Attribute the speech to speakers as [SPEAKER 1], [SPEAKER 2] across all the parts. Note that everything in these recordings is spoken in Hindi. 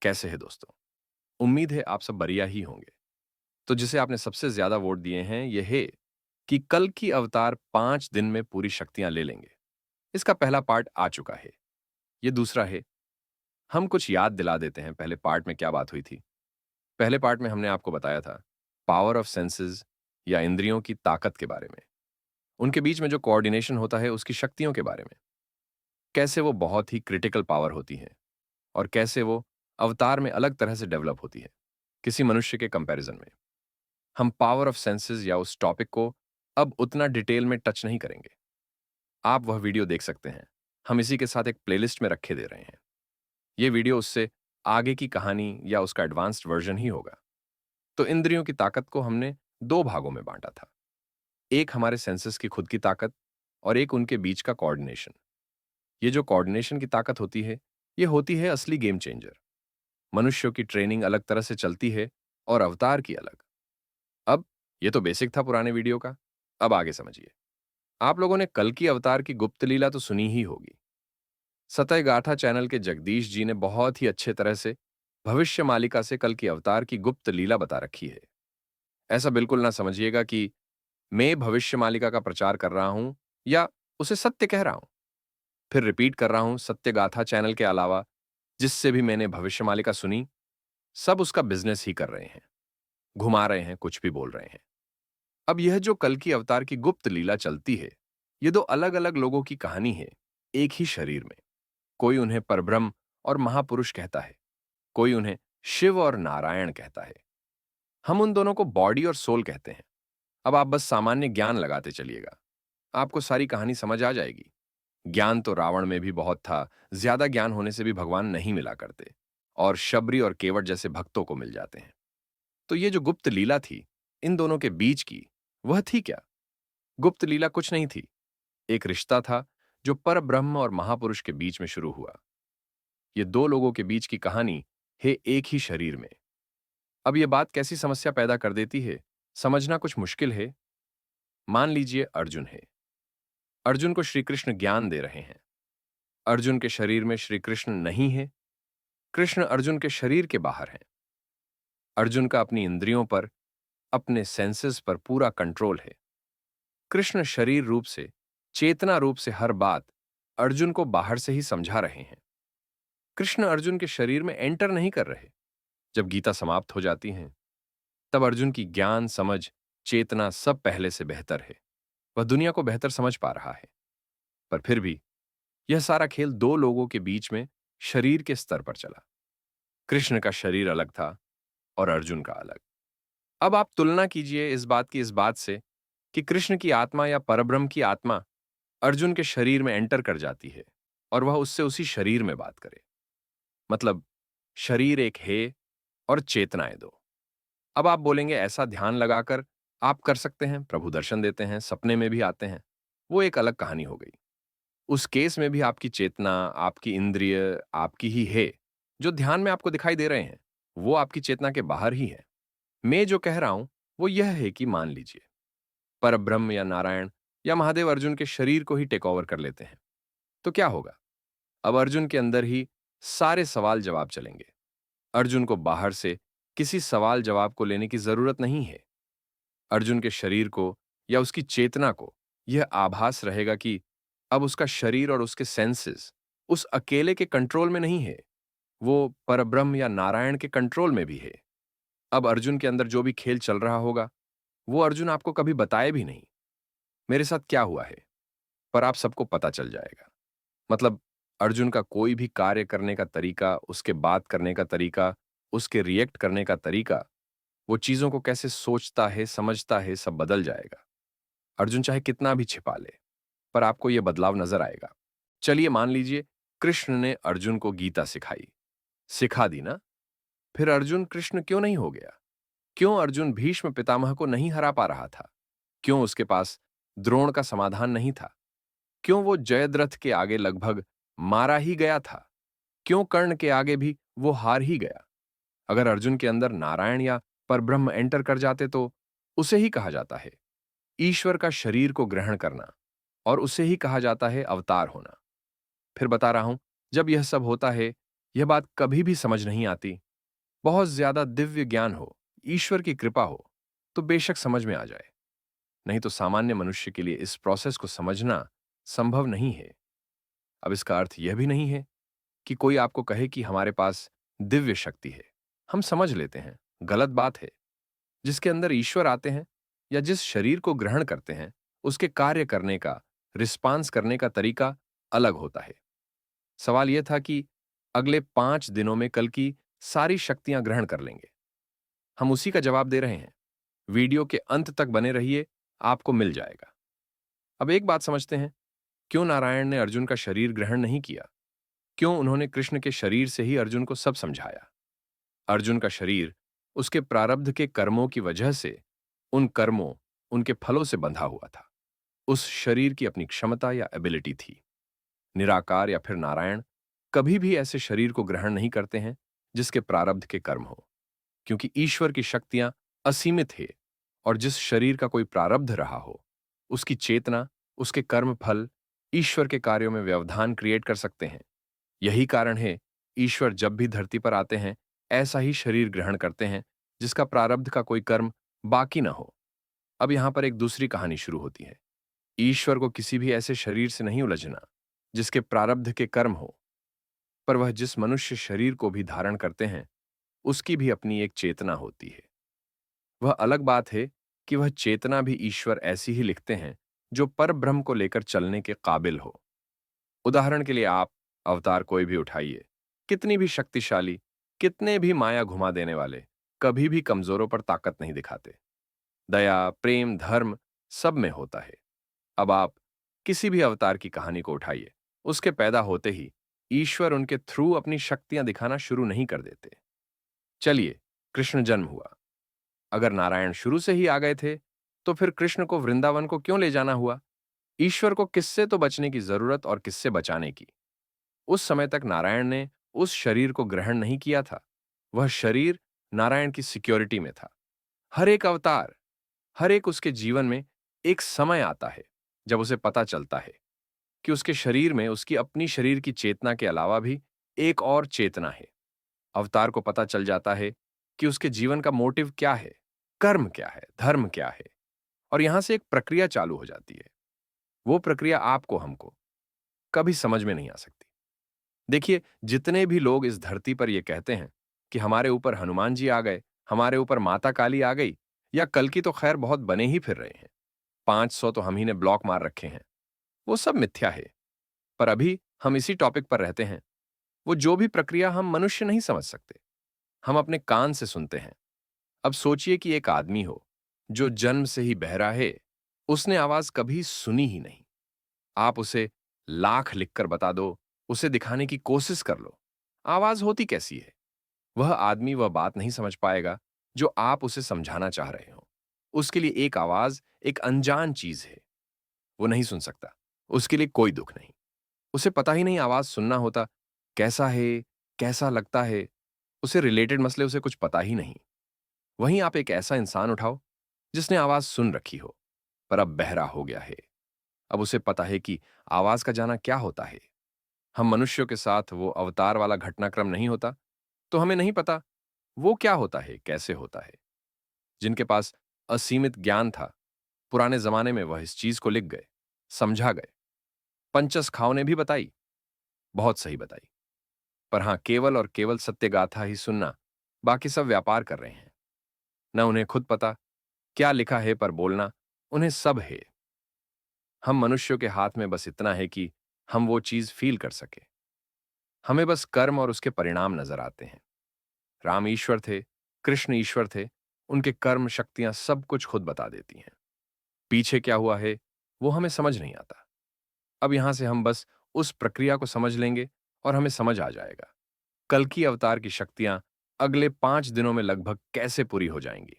[SPEAKER 1] कैसे हैं दोस्तों? उम्मीद है आप सब बढ़िया ही होंगे। तो जिसे आपने सबसे ज़्यादा वोट दिए हैं, ये है कि कल की अवतार 5 दिन में पूरी शक्तियाँ ले लेंगे। इसका पहला पार्ट आ चुका है। ये दूसरा है, हम कुछ याद दिला देते हैं पहले पार्ट में क्या बात हुई थी। पहले पार्ट में हमने आपको बताया था, पावर ऑफ सेंसेस या इंद्रियों की ताकत के बारे में। उनके बीच में जो कोऑर्डिनेशन होता है, उसकी शक्तियों के बारे में। कैसे वो बहुत ही क्रिटिकल पावर होती हैं और कैसे वो अवतार में अलग तरह से डेवलप होती है, किसी मनुष्य के कंपैरिजन में। हम पावर ऑफ सेंसेस या उस टॉपिक को अब उतना डिटेल में टच नहीं करेंगे। आप वह वीडियो देख सकते हैं। हम इसी के साथ एक प्लेलिस्ट में रखे दे रहे हैं। ये वीडियो उससे आगे की कहानी या उसका एडवांस्ड वर्जन ही होगा। तो इंद्रियों की ताकत को हमने दो भागों में बांटा था। एक हमारे सेंसेस की खुद की ताकत और एक उनके बीच का कोऑर्डिनेशन। ये जो कोऑर्डिनेशन की ताकत होती है, ये होती है असली गेम चेंजर। मनुष्यों की ट्रेनिंग अलग तरह से चलती है और अवतार की अलग। अब ये तो बेसिक था पुराने वीडियो का। अब आगे समझिए। आप लोगों ने कल की अवतार की गुप्त लीला तो सुनी ही होगी। सतय गाथा चैनल के जगदीश जी ने बहुत ही अच्छे तरह से भविष्य मालिका से कल की अवतार की गुप्त लीला बता रखी है। ऐसा बिल्कुल ना समझिएगा कि मैं भविष्य मालिका का प्रचार कर रहा हूं या उसे सत्य कह रहा हूं। फिर रिपीट कर रहा हूं, सत्य गाथा चैनल के अलावा जिससे भी मैंने भविष्य मालिका सुनी, सब उसका बिजनेस ही कर रहे हैं, घुमा रहे हैं, कुछ भी बोल रहे हैं। अब यह जो कल की अवतार की गुप्त लीला चलती है, ये दो अलग-अलग लोगों की कहानी है, एक ही शरीर में। कोई उन्हें परब्रह्म और महापुरुष कहता है, कोई उन्हें शिव और नारायण कहता है। हम उन दोनों को बॉडी और सोल कहते हैं। अब आप बस सामान्य ज्ञान लगाते चलिएगा, आपको सारी कहानी समझ आ जाएगी। ज्ञान तो रावण में भी बहुत था, ज्यादा ज्ञान होने से भी भगवान नहीं मिला करते, और शबरी और केवट जैसे भक्तों को मिल जाते हैं। तो ये जो गुप्त लीला थी, इन दोनों के बीच की, वह थी क्या? गुप्त लीला कुछ नहीं थी। एक रिश्ता था जो पर ब्रह्म और महापुरुष के बीच में शुरू हुआ। ये दो लोगों के बीच की कहानी है, एक ही शरीर में। अब ये बात कैसी समस्या पैदा कर देती है, समझना कुछ मुश्किल है। मान लीजिए अर्जुन है। अर्जुन को श्री कृष्ण ज्ञान दे रहे हैं। अर्जुन के शरीर में श्री कृष्ण नहीं है। कृष्ण अर्जुन के शरीर के बाहर हैं। अर्जुन का अपनी इंद्रियों पर, अपने सेंसेस पर पूरा कंट्रोल है। कृष्ण शरीर रूप से, चेतना रूप से हर बात अर्जुन को बाहर से ही समझा रहे हैं। कृष्ण अर्जुन के शरीर में एंटर नहीं कर रहे। जब गीता समाप्त हो जाती है, तब अर्जुन की ज्ञान, समझ, चेतना सब पहले से बेहतर है। वह दुनिया को बेहतर समझ पा रहा है। पर फिर भी यह सारा खेल दो लोगों के बीच में शरीर के स्तर पर चला। कृष्ण का शरीर अलग था और अर्जुन का अलग। अब आप तुलना कीजिए इस बात से कि कृष्ण की आत्मा या परब्रह्म की आत्मा अर्जुन के शरीर में एंटर कर जाती है और वह उससे उसी शरीर में बात करे। मतलब शरीर एक है और चेतनाएं दो। अब आप बोलेंगे ऐसा ध्यान लगाकर आप कर सकते हैं, प्रभु दर्शन देते हैं, सपने में भी आते हैं। वो एक अलग कहानी हो गई। उस केस में भी आपकी चेतना, आपकी इंद्रिय आपकी ही है। जो ध्यान में आपको दिखाई दे रहे हैं, वो आपकी चेतना के बाहर ही है। मैं जो कह रहा हूं, वो यह है कि मान लीजिए परब्रह्म या नारायण या महादेव अर्जुन के शरीर को ही टेक ओवर कर लेते हैं। तो क्या होगा? अब अर्जुन के अंदर ही सारे सवाल जवाब चलेंगे। अर्जुन को बाहर से किसी सवाल जवाब को लेने की जरूरत नहीं है। अर्जुन के शरीर को या उसकी चेतना को यह आभास रहेगा कि अब उसका शरीर और उसके सेंसेस उस अकेले के कंट्रोल में नहीं है, वो परब्रह्म या नारायण के कंट्रोल में भी है। अब अर्जुन के अंदर जो भी खेल चल रहा होगा, वो अर्जुन आपको कभी बताए भी नहीं, मेरे साथ क्या हुआ है, पर आप सबको पता चल जाएगा। मतलब अर्जुन का कोई भी कार्य करने का तरीका, उसके बात करने का तरीका, उसके रिएक्ट करने का तरीका, वो चीजों को कैसे सोचता है, समझता है, सब बदल जाएगा। अर्जुन चाहे कितना भी छिपा ले, पर आपको यह बदलाव नजर आएगा। चलिए मान लीजिए कृष्ण ने अर्जुन को गीता सिखाई, सिखा दी ना? फिर अर्जुन कृष्ण क्यों नहीं हो गया? क्यों अर्जुन भीष्म पितामह को नहीं हरा पा रहा था? क्यों उसके पास द्रोण का समाधान नहीं था? क्यों वो जयद्रथ के आगे लगभग मारा ही गया था? क्यों कर्ण के आगे भी वो हार ही गया? अगर अर्जुन के अंदर नारायण या परब्रह्म एंटर कर जाते तो उसे ही कहा जाता है ईश्वर का शरीर को ग्रहण करना, और उसे ही कहा जाता है अवतार होना। फिर बता रहा हूं, जब यह सब होता है यह बात कभी भी समझ नहीं आती। बहुत ज्यादा दिव्य ज्ञान हो, ईश्वर की कृपा हो, तो बेशक समझ में आ जाए। नहीं तो सामान्य मनुष्य के लिए इस प्रोसेस को समझना संभव नहीं है। अब इसका अर्थ यह भी नहीं है कि कोई आपको कहे कि हमारे पास दिव्य शक्ति है। हम समझ लेते हैं, गलत बात है। जिसके अंदर ईश्वर आते हैं या जिस शरीर को ग्रहण करते हैं, उसके कार्य करने का, रिस्पांस करने का तरीका अलग होता है। सवाल यह था कि अगले 5 दिनों में कल की सारी शक्तियां ग्रहण कर लेंगे। हम उसी का जवाब दे रहे हैं। वीडियो के अंत तक बने रहिए, आपको मिल जाएगा। अब एक बात समझते हैं, क्यों नारायण ने अर्जुन का शरीर ग्रहण नहीं किया? क्यों उन्होंने कृष्ण के शरीर से ही अर्जुन को सब समझाया? अर्जुन का शरीर उसके प्रारब्ध के कर्मों की वजह से, उन कर्मों, उनके फलों से बंधा हुआ था। उस शरीर की अपनी क्षमता या एबिलिटी थी। निराकार या फिर नारायण कभी भी ऐसे शरीर को ग्रहण नहीं करते हैं जिसके प्रारब्ध के कर्म हो, क्योंकि ईश्वर की शक्तियां असीमित है। और जिस शरीर का कोई प्रारब्ध रहा हो, उसकी चेतना, उसके कर्म फल ईश्वर के कार्यों में व्यवधान क्रिएट कर सकते हैं। यही कारण है ईश्वर जब भी धरती पर आते हैं, ऐसा ही शरीर ग्रहण करते हैं जिसका प्रारब्ध का कोई कर्म बाकी ना हो। अब यहां पर एक दूसरी कहानी शुरू होती है। ईश्वर को किसी भी ऐसे शरीर से नहीं उलझना जिसके प्रारब्ध के कर्म हो, पर वह जिस मनुष्य शरीर को भी धारण करते हैं, उसकी भी अपनी एक चेतना होती है। वह अलग बात है कि वह चेतना भी ईश्वर ऐसी ही लिखते हैं जो परब्रह्म को लेकर चलने के काबिल हो। उदाहरण के लिए आप अवतार कोई भी उठाइए, कितनी भी शक्तिशाली, कितने भी माया घुमा देने वाले, कभी भी कमजोरों पर ताकत नहीं दिखाते। दया, प्रेम, धर्म सब में होता है। अब आप किसी भी अवतार की कहानी को उठाइए, उसके पैदा होते ही ईश्वर उनके थ्रू अपनी शक्तियां दिखाना शुरू नहीं कर देते। चलिए, कृष्ण जन्म हुआ। अगर नारायण शुरू से ही आ गए थे, तो फिर कृष्ण को वृंदावन को क्यों ले जाना हुआ? ईश्वर को किससे तो बचने की जरूरत और किससे बचाने की? उस समय तक नारायण ने उस शरीर को ग्रहण नहीं किया था। वह शरीर नारायण की सिक्योरिटी में था। हर एक अवतार, हर एक उसके जीवन में एक समय आता है जब उसे पता चलता है कि उसके शरीर में उसकी अपनी शरीर की चेतना के अलावा भी एक और चेतना है। अवतार को पता चल जाता है कि उसके जीवन का मोटिव क्या है, कर्म क्या है, धर्म क्या है। और यहां से एक प्रक्रिया चालू हो जाती है। वो प्रक्रिया आपको, हमको कभी समझ में नहीं आ सकती। देखिए, जितने भी लोग इस धरती पर ये कहते हैं कि हमारे ऊपर हनुमान जी आ गए, हमारे ऊपर माता काली आ गई, या कल की तो खैर बहुत बने ही फिर रहे हैं, 500 तो हम ही ने ब्लॉक मार रखे हैं, वो सब मिथ्या है। पर अभी हम इसी टॉपिक पर रहते हैं। वो जो भी प्रक्रिया हम मनुष्य नहीं समझ सकते, हम अपने कान से सुनते हैं। अब सोचिए कि एक आदमी हो जो जन्म से ही बहरा है, उसने आवाज कभी सुनी ही नहीं। आप उसे लाख लिखकर बता दो, उसे दिखाने की कोशिश कर लो, आवाज होती कैसी है? वह आदमी वह बात नहीं समझ पाएगा जो आप उसे समझाना चाह रहे हो। उसके लिए एक आवाज एक अनजान चीज है, वो नहीं सुन सकता। उसके लिए कोई दुख नहीं, उसे पता ही नहीं आवाज सुनना होता कैसा है, कैसा लगता है। उसे रिलेटेड मसले उसे कुछ पता ही नहीं। वहीं आप एक ऐसा इंसान उठाओ जिसने आवाज सुन रखी हो, पर अब बहरा हो गया है। अब उसे पता है कि आवाज का जाना क्या होता है। हम मनुष्यों के साथ वो अवतार वाला घटनाक्रम नहीं होता, तो हमें नहीं पता वो क्या होता है, कैसे होता है। जिनके पास असीमित ज्ञान था, पुराने जमाने में वह इस चीज को लिख गए, समझा गए। पंचस खाओ ने भी बताई, बहुत सही बताई। पर हां, केवल और केवल सत्य गाथा ही सुनना, बाकी सब व्यापार कर रहे हैं। न उन्हें खुद पता क्या लिखा है, पर बोलना उन्हें सब है। हम मनुष्यों के हाथ में बस इतना है कि हम वो चीज फील कर सके। हमें बस कर्म और उसके परिणाम नजर आते हैं। राम ईश्वर थे, कृष्ण ईश्वर थे, उनके कर्म शक्तियां सब कुछ खुद बता देती हैं। पीछे क्या हुआ है वो हमें समझ नहीं आता। अब यहां से हम बस उस प्रक्रिया को समझ लेंगे और हमें समझ आ जाएगा कल की अवतार की शक्तियां अगले 5 दिनों में लगभग कैसे पूरी हो जाएंगी।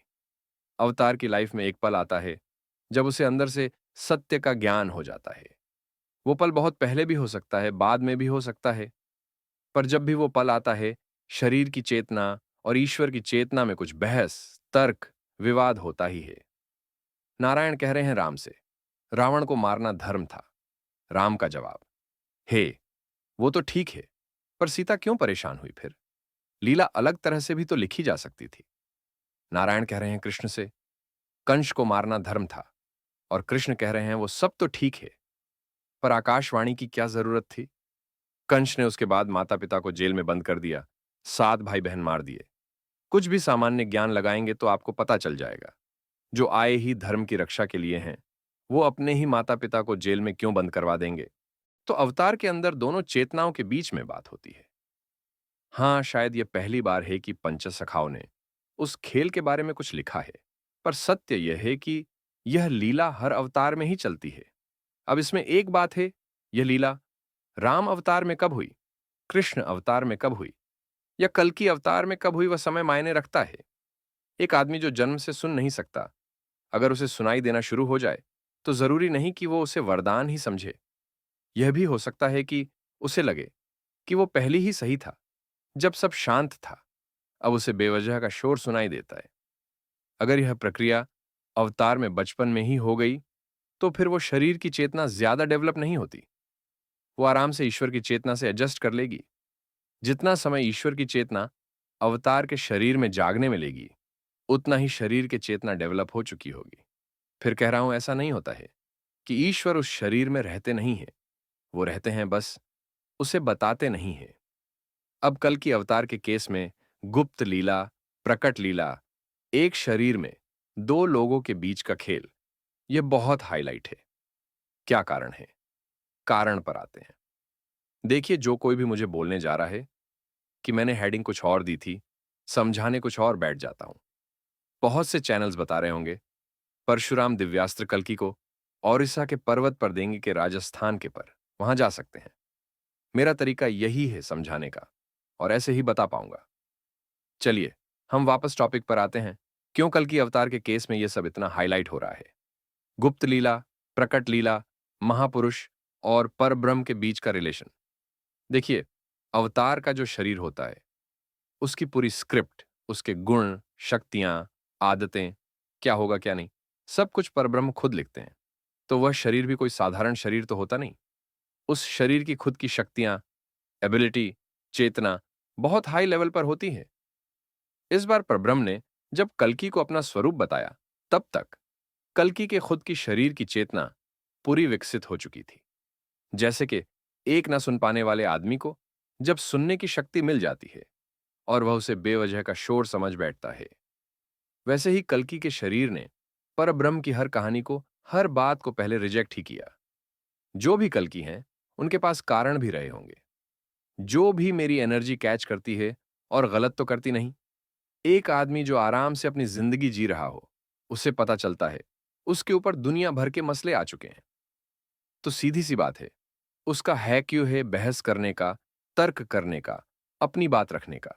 [SPEAKER 1] अवतार की लाइफ में एक पल आता है जब उसे अंदर से सत्य का ज्ञान हो जाता है। वो पल बहुत पहले भी हो सकता है, बाद में भी हो सकता है, पर जब भी वो पल आता है, शरीर की चेतना और ईश्वर की चेतना में कुछ बहस, तर्क, विवाद होता ही है। नारायण कह रहे हैं राम से, रावण को मारना धर्म था। राम का जवाब, हे, वो तो ठीक है, पर सीता क्यों परेशान हुई फिर? लीला अलग तरह से भी तो लिखी जा सकती थी। नारायण कह रहे हैं कृष्ण से, कंस को मारना धर्म था, और कृष्ण कह रहे हैं वो सब तो ठीक है, पर आकाशवाणी की क्या जरूरत थी? कंस ने उसके बाद माता पिता को जेल में बंद कर दिया, 7 भाई बहन मार दिए। कुछ भी सामान्य ज्ञान लगाएंगे तो आपको पता चल जाएगा। जो आए ही धर्म की रक्षा के लिए हैं, वो अपने ही माता पिता को जेल में क्यों बंद करवा देंगे? तो अवतार के अंदर दोनों चेतनाओं के बीच में बात होती है। हाँ, शायद यह पहली बार है कि पंचसखाओं ने उस खेल के बारे में कुछ लिखा है, पर सत्य यह है कि यह लीला हर अवतार में ही चलती है। अब इसमें एक बात है, यह लीला राम अवतार में कब हुई, कृष्ण अवतार में कब हुई, या कल्कि अवतार में कब हुई, वह समय मायने रखता है। एक आदमी जो जन्म से सुन नहीं सकता, अगर उसे सुनाई देना शुरू हो जाए, तो जरूरी नहीं कि वो उसे वरदान ही समझे। यह भी हो सकता है कि उसे लगे कि वो पहले ही सही था, जब सब शांत था। अब उसे बेवजह का शोर सुनाई देता है। अगर यह प्रक्रिया अवतार में बचपन में ही हो गई, तो फिर वो शरीर की चेतना ज्यादा डेवलप नहीं होती। वो आराम से ईश्वर की चेतना से एडजस्ट कर लेगी। जितना समय ईश्वर की चेतना अवतार के शरीर में जागने में लेगी, उतना ही शरीर की चेतना डेवलप हो चुकी होगी। फिर कह रहा हूं, ऐसा नहीं होता है कि ईश्वर उस शरीर में रहते नहीं है। वो रहते हैं, बस उसे बताते नहीं है। अब कल की अवतार के केस में गुप्त लीला, प्रकट लीला, एक शरीर में दो लोगों के बीच का खेल, यह बहुत हाईलाइट है। क्या कारण है? कारण पर आते हैं। देखिए, जो कोई भी मुझे बोलने जा रहा है कि मैंने हेडिंग कुछ और दी थी, समझाने कुछ और बैठ जाता हूं। बहुत से चैनल्स बता रहे होंगे परशुराम दिव्यास्त्र कल्कि को ओरिसा के पर्वत पर देंगे कि राजस्थान के पर, वहां जा सकते हैं। मेरा तरीका यही है समझाने का, और ऐसे ही बता पाऊंगा। चलिए, हम वापस टॉपिक पर आते हैं। क्यों कल की अवतार के केस में यह सब इतना हाईलाइट हो रहा है? गुप्त लीला, प्रकट लीला, महापुरुष और परब्रह्म के बीच का रिलेशन। देखिए, अवतार का जो शरीर होता है, उसकी पूरी स्क्रिप्ट, उसके गुण, शक्तियां, आदतें, क्या होगा क्या नहीं, सब कुछ परब्रह्म खुद लिखते हैं। तो वह शरीर भी कोई साधारण शरीर तो होता नहीं। उस शरीर की खुद की शक्तियां, एबिलिटी, चेतना बहुत हाई लेवल पर होती है। इस बार परब्रह्म ने जब कल्कि को अपना स्वरूप बताया, तब तक कल्कि के खुद की शरीर की चेतना पूरी विकसित हो चुकी थी। जैसे कि एक न सुन पाने वाले आदमी को जब सुनने की शक्ति मिल जाती है और वह उसे बेवजह का शोर समझ बैठता है, वैसे ही कल्कि के शरीर ने परब्रह्म की हर कहानी को, हर बात को पहले रिजेक्ट ही किया। जो भी कल्कि हैं, उनके पास कारण भी रहे होंगे। जो भी मेरी एनर्जी कैच करती है और गलत तो करती नहीं। एक आदमी जो आराम से अपनी जिंदगी जी रहा हो, उसे पता चलता है उसके ऊपर दुनिया भर के मसले आ चुके हैं। तो सीधी सी बात है, उसका है क्यों है बहस करने का, तर्क करने का, अपनी बात रखने का।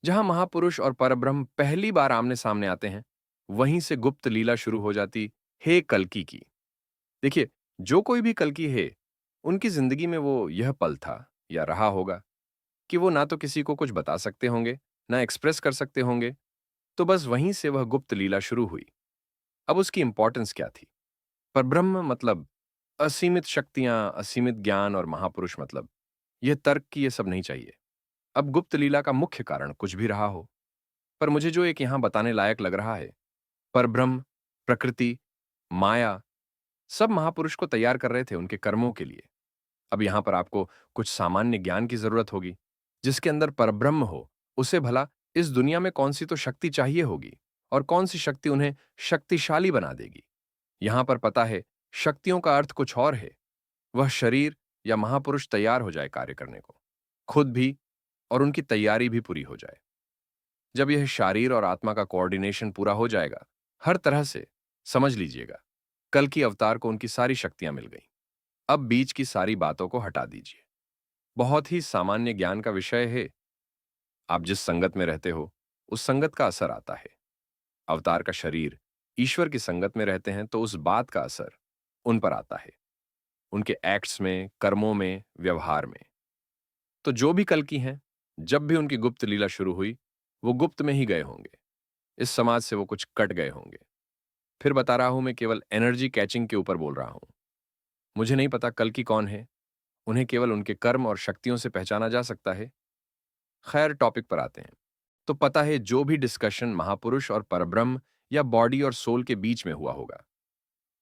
[SPEAKER 1] जहां महापुरुष और परब्रह्म पहली बार आमने सामने आते हैं, वहीं से गुप्त लीला शुरू हो जाती है कल्कि की। देखिए, जो कोई भी कल्कि है, उनकी जिंदगी में वो यह पल था या रहा होगा कि वो ना तो किसी को कुछ बता सकते होंगे, ना एक्सप्रेस कर सकते होंगे। तो बस वहीं से वह गुप्त लीला शुरू हुई। अब उसकी इंपॉर्टेंस क्या थी? परब्रह्म मतलब असीमित शक्तियां, असीमित ज्ञान, और महापुरुष मतलब यह तर्क की, ये सब नहीं चाहिए। अब गुप्त लीला का मुख्य कारण कुछ भी रहा हो, पर मुझे जो एक यहां बताने लायक लग रहा है, परब्रह्म, प्रकृति, माया, सब महापुरुष को तैयार कर रहे थे उनके कर्मों के लिए। अब यहां पर आपको कुछ सामान्य ज्ञान की जरूरत होगी। जिसके अंदर परब्रह्म हो, उसे भला इस दुनिया में कौन सी तो शक्ति चाहिए होगी, और कौन सी शक्ति उन्हें शक्तिशाली बना देगी। यहां पर पता है, शक्तियों का अर्थ कुछ और है। वह शरीर या महापुरुष तैयार हो जाए कार्य करने को, खुद भी, और उनकी तैयारी भी पूरी हो जाए। जब यह शारीर और आत्मा का कोऑर्डिनेशन पूरा हो जाएगा, हर तरह से, समझ लीजिएगा, कल की अवतार को उनकी सारी शक्तियां मिल गई। अब बीच की सारी बातों को हटा दीजिए। बहुत ही सामान्य ज्ञान का विषय है। आप जिस संगत में रहते हो, उस संगत का असर आता है। अवतार का शरीर ईश्वर की संगत में रहते हैं, तो उस बात का असर उन पर आता है, उनके एक्ट्स में, कर्मों में, व्यवहार में। तो जो भी कल की हैं, जब भी उनकी गुप्त लीला शुरू हुई, वो गुप्त में ही गए होंगे। इस समाज से वो कुछ कट गए होंगे। फिर बता रहा हूं, मैं केवल एनर्जी कैचिंग के ऊपर बोल रहा हूं। मुझे नहीं पता कल की कौन है, उन्हें केवल उनके कर्म और शक्तियों से पहचाना जा सकता है। खैर, टॉपिक पर आते हैं। तो पता है, जो भी डिस्कशन महापुरुष और परब्रह्म या बॉडी और सोल के बीच में हुआ होगा,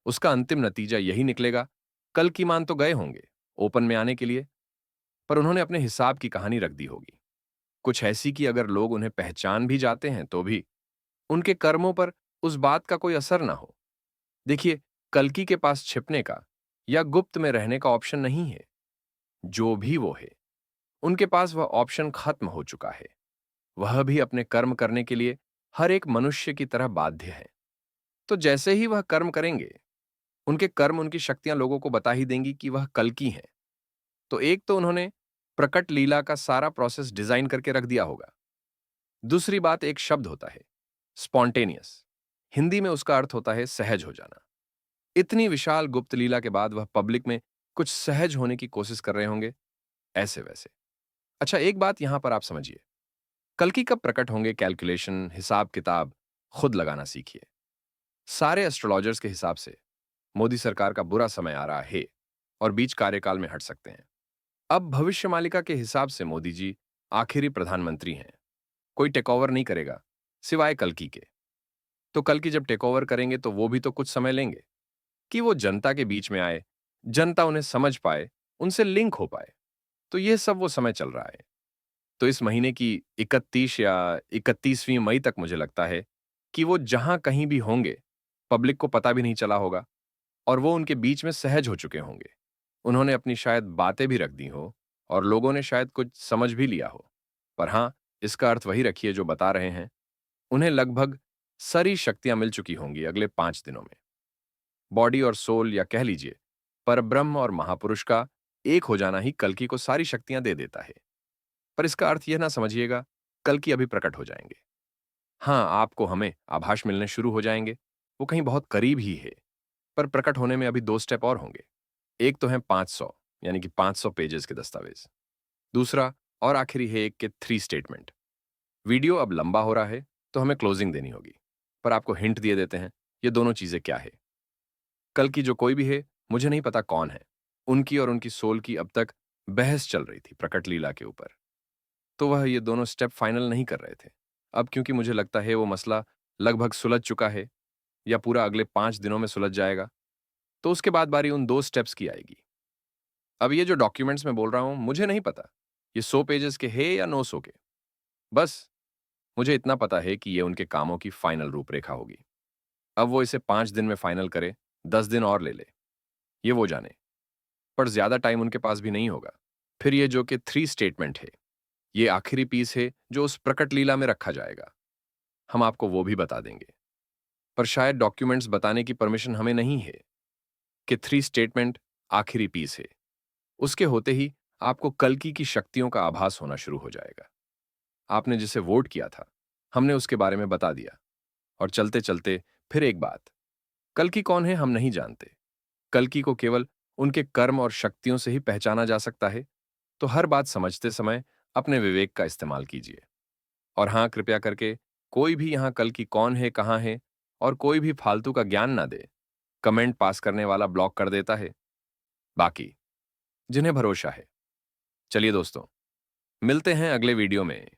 [SPEAKER 1] उसका अंतिम नतीजा यही निकलेगा। कल की मान तो गए होंगे ओपन में आने के लिए, पर उन्होंने अपने हिसाब की कहानी रख दी होगी, कुछ ऐसी कि अगर लोग उन्हें पहचान भी जाते हैं तो भी उनके कर्मों पर उस बात का कोई असर ना हो। देखिए, कल्कि के पास छिपने का या गुप्त में रहने का ऑप्शन नहीं है। जो भी वो है, उनके पास वह ऑप्शन खत्म हो चुका है। वह भी अपने कर्म करने के लिए हर एक मनुष्य की तरह बाध्य है। तो जैसे ही वह कर्म करेंगे, उनके कर्म उनकी शक्तियां लोगों को बता ही देंगी कि वह कल्कि हैं। तो एक तो उन्होंने प्रकट लीला का सारा प्रोसेस डिजाइन करके रख दिया होगा। दूसरी बात, एक शब्द होता है स्पॉन्टेनियस, हिंदी में उसका अर्थ होता है सहज हो जाना। इतनी विशाल गुप्त लीला के बाद वह पब्लिक में कुछ सहज होने की कोशिश कर रहे होंगे, ऐसे वैसे। अच्छा, एक बात यहां पर आप समझिए, कल्कि कब प्रकट होंगे, कैलकुलेशन, हिसाब किताब खुद लगाना सीखिए। सारे एस्ट्रोलॉजर्स के हिसाब से मोदी सरकार का बुरा समय आ रहा है और बीच कार्यकाल में हट सकते हैं। अब भविष्य मालिका के हिसाब से मोदी जी आखिरी प्रधानमंत्री हैं। कोई टेक ओवर नहीं करेगा सिवाय कल्कि के। तो कल्कि जब टेक ओवर करेंगे तो वो भी तो कुछ समय लेंगे कि वो जनता के बीच में आए, जनता उन्हें समझ पाए, उनसे लिंक हो पाए। तो ये सब वो समय चल रहा है। तो इस महीने की 31 या 31वीं मई तक मुझे लगता है कि वो जहां कहीं भी होंगे, पब्लिक को पता भी नहीं चला होगा और वो उनके बीच में सहज हो चुके होंगे। उन्होंने अपनी शायद बातें भी रख दी हो और लोगों ने शायद कुछ समझ भी लिया हो। पर हां, इसका अर्थ वही रखिए जो बता रहे हैं। उन्हें लगभग सारी शक्तियां मिल चुकी होंगी अगले 5 दिनों में। बॉडी और सोल, या कह लीजिए परब्रह्म और महापुरुष का एक हो जाना ही कल्कि को सारी शक्तियां दे देता है। पर इसका अर्थ यह ना समझिएगा कल्कि अभी प्रकट हो जाएंगे। हाँ, आपको हमें आभास मिलने शुरू हो जाएंगे, वो कहीं बहुत करीब ही है। पर प्रकट होने में अभी 2 स्टेप और होंगे। एक तो है 500, यानी कि 500 पेजेस के दस्तावेज। दूसरा और आखिरी है एक के 3 स्टेटमेंट। वीडियो अब लंबा हो रहा है तो हमें क्लोजिंग देनी होगी, पर आपको हिंट दिए देते हैं ये दोनों चीजें क्या है। कल की जो कोई भी है, मुझे नहीं पता कौन है, उनकी और उनकी सोल की अब तक बहस चल रही थी प्रकट लीला के ऊपर। तो वह ये दोनों स्टेप फाइनल नहीं कर रहे थे। अब क्योंकि मुझे लगता है वो मसला लगभग सुलझ चुका है या पूरा अगले 5 दिनों में सुलझ जाएगा, तो उसके बाद बारी उन 2 स्टेप्स की आएगी। अब ये जो डॉक्यूमेंट्स मैं बोल रहा हूं, मुझे नहीं पता ये 100 पेजेस के है या 900 के। बस मुझे इतना पता है कि ये उनके कामों की फाइनल रूपरेखा होगी। अब वो इसे 5 दिन में फाइनल करे, 10 दिन और ले ले, ये वो जाने। पर ज्यादा टाइम उनके पास भी नहीं होगा। फिर ये जो कि 3 स्टेटमेंट है, ये आखिरी पीस है जो उस प्रकट लीला में रखा जाएगा। हम आपको वो भी बता देंगे, पर शायद डॉक्यूमेंट्स बताने की परमिशन हमें नहीं है कि 3 स्टेटमेंट आखिरी पीस है। उसके होते ही आपको कल्कि की शक्तियों का आभास होना शुरू हो जाएगा। आपने जिसे वोट किया था, हमने उसके बारे में बता दिया। और चलते चलते फिर एक बात, कल्कि कौन है हम नहीं जानते। कल्कि को केवल उनके कर्म और शक्तियों से ही पहचाना जा सकता है। तो हर बात समझते समय अपने विवेक का इस्तेमाल कीजिए। और हां, कृपया करके कोई भी यहां कल्कि कौन है, कहां है और कोई भी फालतू का ज्ञान ना दे। कमेंट पास करने वाला ब्लॉक कर देता है। बाकी जिन्हें भरोसा है। चलिए दोस्तों, मिलते हैं अगले वीडियो में।